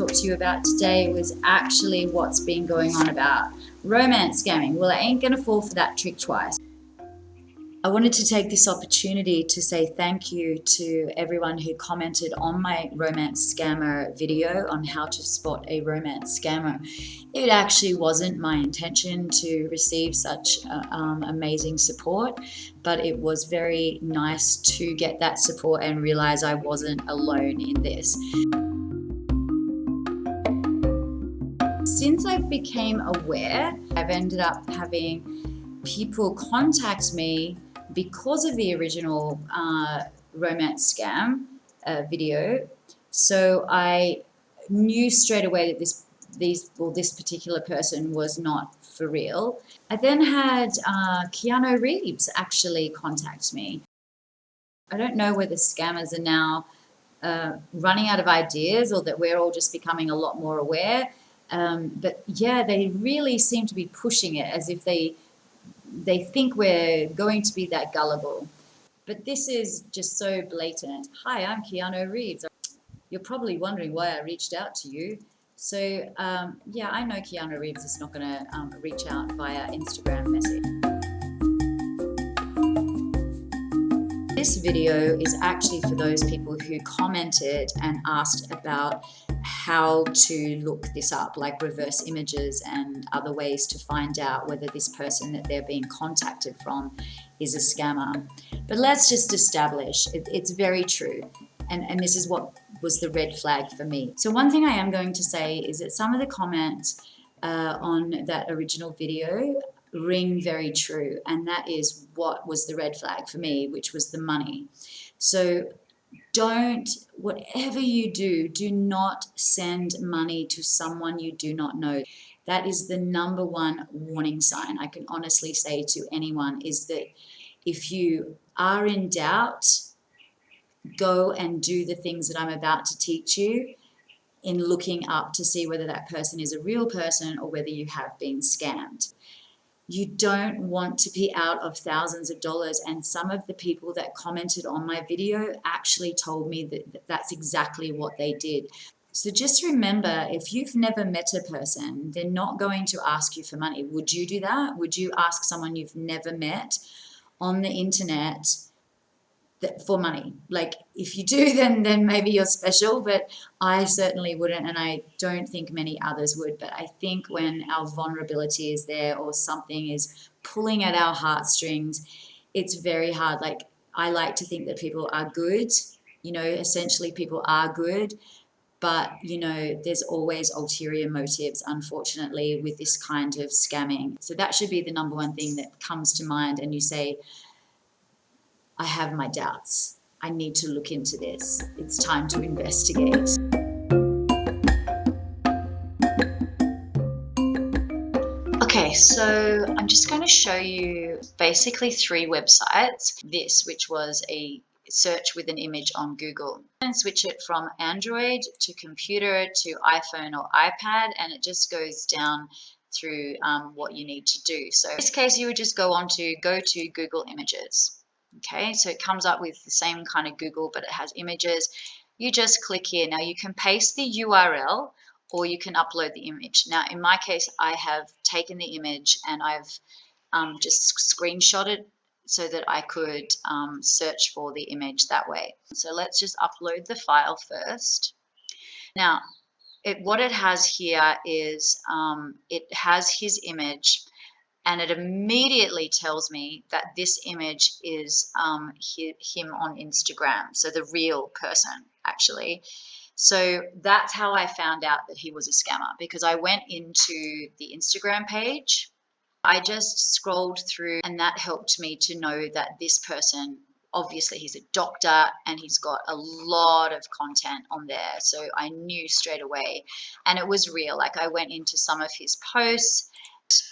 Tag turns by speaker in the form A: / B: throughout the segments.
A: talk to you about today was actually what's been going on about romance scamming. Well, I ain't gonna fall for that trick twice. I wanted to take this opportunity to say thank you to everyone who commented on my romance scammer video on how to spot a romance scammer. It actually wasn't my intention to receive such amazing support, but it was very nice to get that support and realize I wasn't alone in this. Since I became aware, I've ended up having people contact me because of the original romance scam video. So I knew straight away that this particular person was not for real. I then had Keanu Reeves actually contact me. I don't know whether scammers are now running out of ideas or that we're all just becoming a lot more aware. But yeah, they really seem to be pushing it as if they think we're going to be that gullible. But this is just so blatant. Hi, I'm Keanu Reeves. You're probably wondering why I reached out to you. So yeah, I know Keanu Reeves is not going to reach out via Instagram message. This video is actually for those people who commented and asked about how to look this up, like reverse images and other ways to find out whether this person that they're being contacted from is a scammer. But let's just establish it's very true. And this is what was the red flag for me. So one thing I am going to say is that some of the comments on that original video ring very true, and that is what was the red flag for me, which was the money. So whatever you do not send money to someone you do not know. That is the number one warning sign I can honestly say to anyone, is that if you are in doubt, go and do the things that I'm about to teach you in looking up to see whether that person is a real person or whether you have been scammed. You don't want to be out of thousands of dollars, and some of the people that commented on my video actually told me that that's exactly what they did. So just remember, if you've never met a person, they're not going to ask you for money. Would you do that? Would you ask someone you've never met on the internet for money? Like, if you do, then maybe you're special, but I certainly wouldn't, and I don't think many others would. But I think when our vulnerability is there or something is pulling at our heartstrings, it's very hard. Like, I like to think that people are good, essentially people are good, but there's always ulterior motives, unfortunately, with this kind of scamming. So that should be the number one thing that comes to mind, and you say, I have my doubts. I need to look into this. It's time to investigate. Okay, so I'm just going to show you basically 3 websites. This, which was a search with an image on Google. And switch it from Android to computer to iPhone or iPad, and it just goes down through what you need to do. So in this case, you would just go to Google Images. Okay, so it comes up with the same kind of Google, but it has images. You just click here. Now you can paste the URL or you can upload the image. Now in my case, I have taken the image and I've just screenshot it so that I could search for the image that way. So let's just upload the file first. Now, what it has here is it has his image, and it immediately tells me that this image is him on Instagram, so the real person, actually. So that's how I found out that he was a scammer, because I went into the Instagram page. I just scrolled through, and that helped me to know that this person, obviously he's a doctor and he's got a lot of content on there. So I knew straight away, and it was real. Like, I went into some of his posts,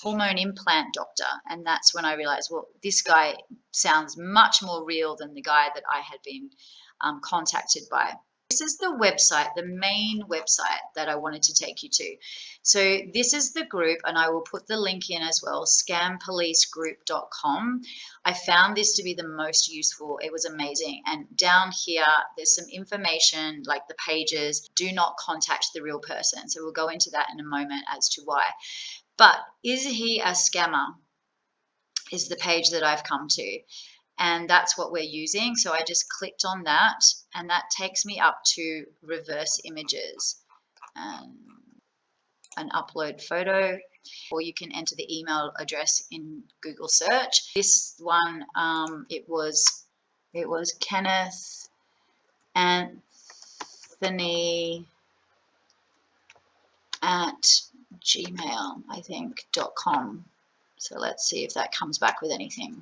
A: hormone implant doctor, and that's when I realized, well, this guy sounds much more real than the guy that I had been contacted by. this is the website, the main website that I wanted to take you to. So this is the group, and I will put the link in as well, ScamPoliceGroup.com. I found this to be the most useful. It was amazing. And down here, there's some information like the pages. Do not contact the real person. So we'll go into that in a moment as to why. But is he a scammer? Is the page that I've come to. And that's what we're using. So I just clicked on that, and that takes me up to reverse images and an upload photo, or you can enter the email address in Google search. This one, it was Kenneth Anthony at Gmail, I think, .com. So let's see if that comes back with anything.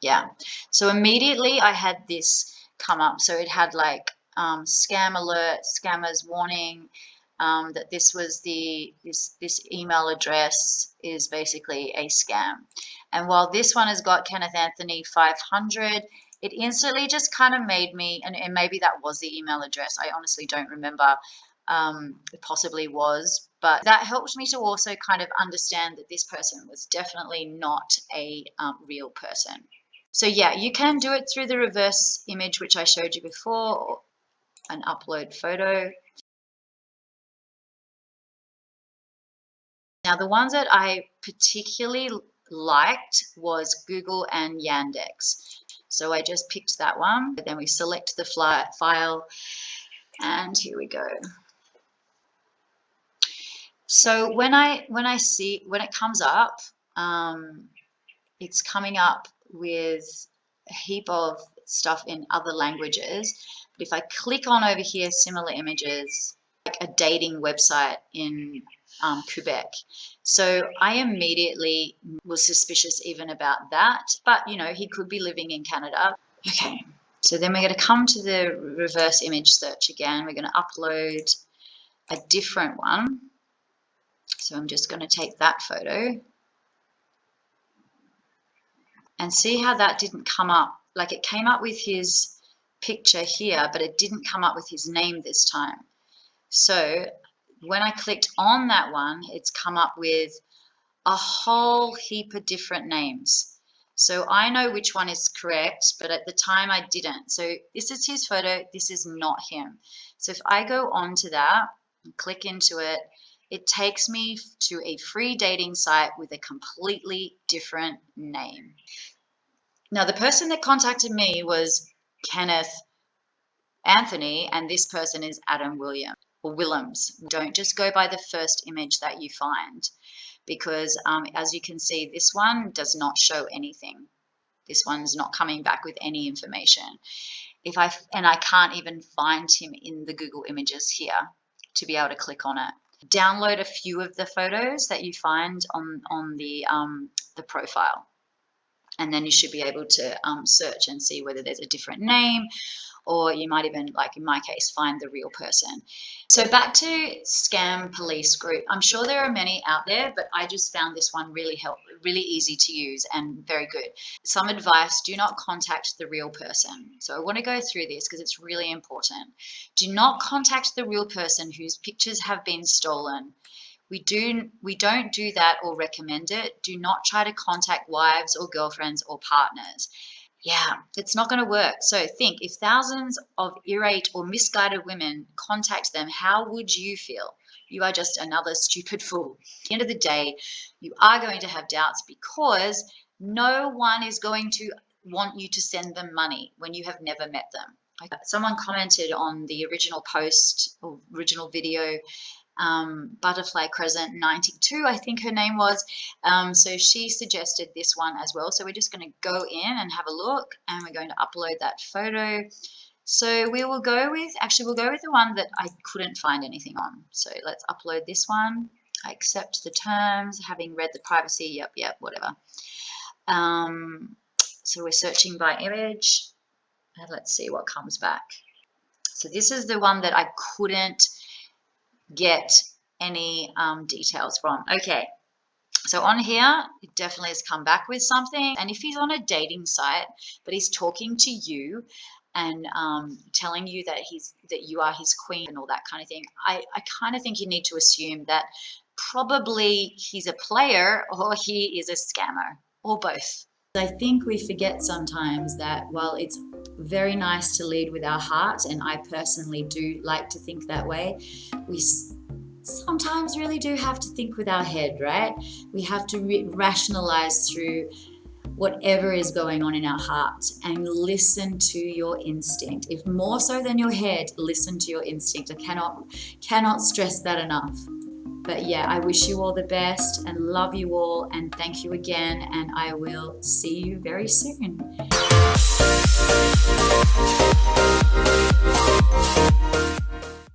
A: Yeah, so immediately I had this come up. So it had like scam alert, scammers warning, that this was this email address is basically a scam. And while this one has got Kenneth Anthony 500, it instantly just kind of made me, and maybe that was the email address. I honestly don't remember. It possibly was, but that helped me to also kind of understand that this person was definitely not a real person. So yeah, you can do it through the reverse image, which I showed you before, or an upload photo. Now, the ones that I particularly liked was Google and Yandex. So I just picked that one. Then we select the file, and here we go. So when it comes up, it's coming up with a heap of stuff in other languages. But if I click on over here, similar images, like a dating website in Quebec. So I immediately was suspicious even about that. But, you know, he could be living in Canada. Okay, so then we're going to come to the reverse image search again. We're going to upload a different one. So I'm just going to take that photo. And see how that didn't come up. Like it came up with his picture here, but it didn't come up with his name this time. So when I clicked on that one, it's come up with a whole heap of different names. So I know which one is correct, but at the time I didn't. So this is his photo, this is not him. So if I go on to that and click into it, it takes me to a free dating site with a completely different name. Now, the person that contacted me was Kenneth Anthony, and this person is Adam Willems. Don't just go by the first image that you find, because as you can see, this one does not show anything. This one's not coming back with any information. And I can't even find him in the Google images here to be able to click on it. Download a few of the photos that you find on the profile, and then you should be able to search and see whether there's a different name, or you might even, like in my case, find the real person. So back to ScamPolice Group. I'm sure there are many out there, but I just found this one really easy to use and very good. Some advice: do not contact the real person. So I want to go through this because it's really important. Do not contact the real person whose pictures have been stolen. We don't do that or recommend it. Do not try to contact wives or girlfriends or partners. Yeah, it's not going to work. So think, if thousands of irate or misguided women contact them, how would you feel? You are just another stupid fool. At the end of the day, you are going to have doubts, because no one is going to want you to send them money when you have never met them. Someone commented on the original post or original video, Butterfly Crescent 92, I think her name was. So she suggested this one as well. So we're just going to go in and have a look, and we're going to upload that photo. So we'll go with the one that I couldn't find anything on. So let's upload this one. I accept the terms, having read the privacy, yep, whatever. So we're searching by image, and let's see what comes back. So this is the one that I couldn't get any details from. Okay, so on here, it definitely has come back with something. And if he's on a dating site, but he's talking to you, and telling you that you are his queen and all that kind of thing, I kind of think you need to assume that probably he's a player or he is a scammer, or both. I think we forget sometimes that while it's very nice to lead with our heart, and I personally do like to think that way, we sometimes really do have to think with our head, right? We have to rationalize through whatever is going on in our heart and listen to your instinct. If more so than your head, listen to your instinct. I cannot stress that enough. But yeah, I wish you all the best and love you all, and thank you again, and I will see you very soon.